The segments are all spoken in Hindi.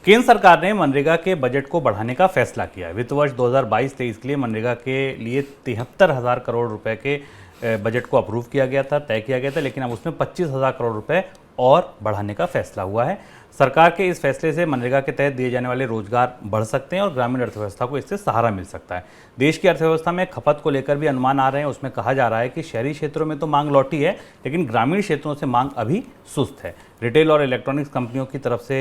केंद्र सरकार ने मनरेगा के बजट को बढ़ाने का फैसला किया है। वित्त वर्ष 2022-23 के लिए मनरेगा के लिए 73,000 करोड़ रुपए के बजट को अप्रूव किया गया था, तय किया गया था, लेकिन अब उसमें 25,000 करोड़ रुपए और बढ़ाने का फैसला हुआ है। सरकार के इस फैसले से मनरेगा के तहत दिए जाने वाले रोजगार बढ़ सकते हैं और ग्रामीण अर्थव्यवस्था को इससे सहारा मिल सकता है। देश की अर्थव्यवस्था में खपत को लेकर भी अनुमान आ रहे हैं। उसमें कहा जा रहा है कि शहरी क्षेत्रों में तो मांग लौटी है, लेकिन ग्रामीण क्षेत्रों से मांग अभी सुस्त है। रिटेल और इलेक्ट्रॉनिक्स कंपनियों की तरफ से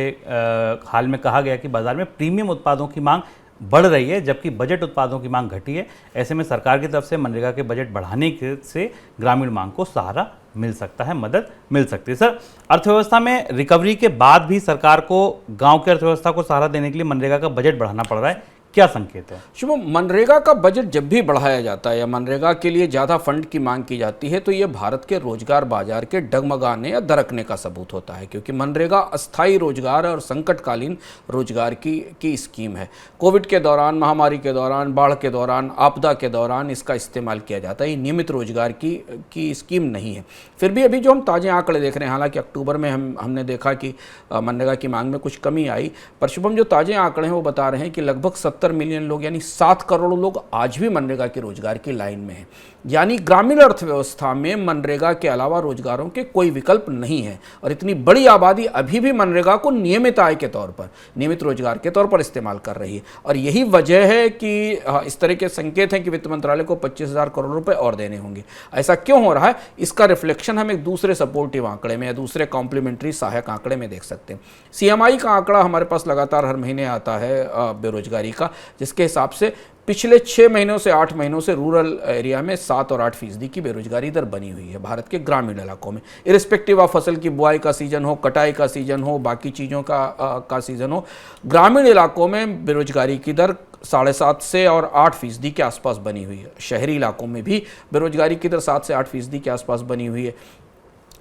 हाल में कहा गया कि बाजार में प्रीमियम उत्पादों की मांग बढ़ रही है, जबकि बजट उत्पादों की मांग घटी है। ऐसे में सरकार की तरफ से मनरेगा के बजट बढ़ाने से ग्रामीण मांग को सहारा मिल सकता है, मदद मिल सकती है। सर, अर्थव्यवस्था में रिकवरी के बाद भी सरकार को गांव की अर्थव्यवस्था को सहारा देने के लिए मनरेगा का बजट बढ़ाना पड़ रहा है, क्या संकेत है? शुभम, मनरेगा का बजट जब भी बढ़ाया जाता है या मनरेगा के लिए ज़्यादा फंड की मांग की जाती है तो ये भारत के रोजगार बाजार के डगमगाने या दरकने का सबूत होता है, क्योंकि मनरेगा अस्थायी रोजगार और संकटकालीन रोजगार की स्कीम है। कोविड के दौरान, महामारी के दौरान, बाढ़ के दौरान, आपदा के दौरान इसका इस्तेमाल किया जाता है। ये नियमित रोजगार की स्कीम नहीं है। फिर भी अभी जो हम ताज़े आंकड़े देख रहे हैं, हालांकि अक्टूबर में हमने देखा कि मनरेगा की मांग में कुछ कमी आई, पर शुभम जो ताज़े आंकड़े हैं वो बता रहे हैं कि लगभग 70 मिलियन लोग यानी 7 करोड़ लोग आज भी मनरेगा के रोजगार की लाइन में हैं। यानी ग्रामीण अर्थव्यवस्था में मनरेगा के अलावा रोजगारों के कोई विकल्प नहीं है और इतनी बड़ी आबादी अभी भी मनरेगा को नियमित आय के तौर पर, नियमित रोजगार के तौर पर इस्तेमाल कर रही है। और यही वजह है कि इस तरह के संकेत हैं कि वित्त मंत्रालय को 25,000 करोड़ रुपए और देने होंगे। ऐसा क्यों हो रहा है, इसका रिफ्लेक्शन हम एक दूसरे सपोर्टिव आंकड़े में या दूसरे कॉम्प्लीमेंट्री सहायक आंकड़े में देख सकते हैं। CMI का आंकड़ा हमारे पास लगातार हर महीने आता है बेरोजगारी का, जिसके हिसाब से पिछले 6 महीनों से 8 महीनों से रूरल एरिया में 7 और 8% की बेरोजगारी दर बनी हुई है भारत के ग्रामीण इलाकों में। इरिस्पेक्टिव ऑफ फसल की बुआई का सीजन हो, कटाई का सीजन हो, बाकी चीज़ों का सीजन हो, ग्रामीण इलाकों में बेरोजगारी की दर 7.5 से और 8% के आसपास बनी हुई है। शहरी इलाकों में भी बेरोजगारी की दर 7 से 8% के आसपास बनी हुई है।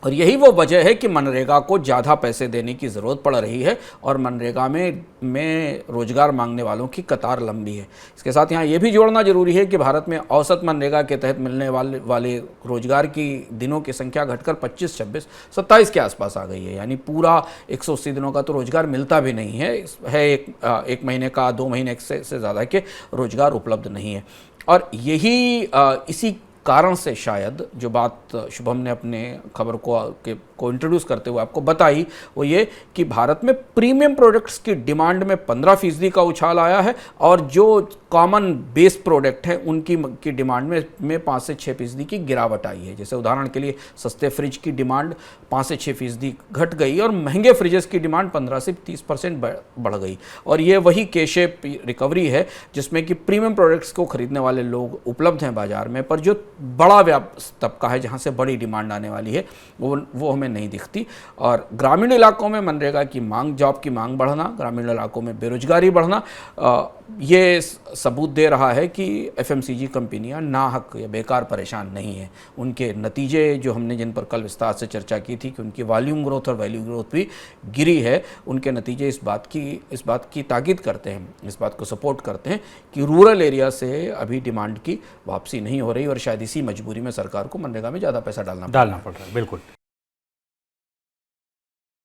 और यही वो वजह है कि मनरेगा को ज़्यादा पैसे देने की ज़रूरत पड़ रही है और मनरेगा में रोजगार मांगने वालों की कतार लंबी है। इसके साथ यहाँ ये भी जोड़ना जरूरी है कि भारत में औसत मनरेगा के तहत मिलने वाले रोजगार की दिनों की संख्या घटकर 25, 26, 27 के आसपास आ गई है। यानी पूरा 180 दिनों का तो रोजगार मिलता भी नहीं है, एक महीने का, 2 महीने से ज़्यादा के रोजगार उपलब्ध नहीं है। और यही इसी कारण से शायद जो बात शुभम ने अपने खबर को इंट्रोड्यूस करते हुए आपको बताई, वो ये कि भारत में प्रीमियम प्रोडक्ट्स की डिमांड में 15% का उछाल आया है और जो कॉमन बेस प्रोडक्ट हैं उनकी डिमांड में 5 से 6% की गिरावट आई है। जैसे उदाहरण के लिए सस्ते फ्रिज की डिमांड 5 से 6% घट गई और महंगे फ्रिजेस की डिमांड 15 से 30% बढ़ गई। और ये वही के शेप रिकवरी है जिसमें कि प्रीमियम प्रोडक्ट्स को खरीदने वाले लोग उपलब्ध हैं बाजार में, पर जो बड़ा तबका है जहाँ से बड़ी डिमांड आने वाली है वो हमें नहीं दिखती। और ग्रामीण इलाकों में मनरेगा की मांग, जॉब की मांग बढ़ना, ग्रामीण इलाकों में बेरोजगारी बढ़ना, ये सबूत दे रहा है कि FMCG कंपनियां नाहक या बेकार परेशान नहीं हैं। उनके नतीजे जो हमने जिन पर कल विस्तार से चर्चा की थी कि उनकी वॉल्यूम ग्रोथ और वैल्यू ग्रोथ भी गिरी है, उनके नतीजे इस बात की ताकीद करते हैं, इस बात को सपोर्ट करते हैं कि रूरल एरिया से अभी डिमांड की वापसी नहीं हो रही और शायद इसी मजबूरी में सरकार को मनरेगा में ज़्यादा पैसा डालना पड़ रहा है। बिल्कुल।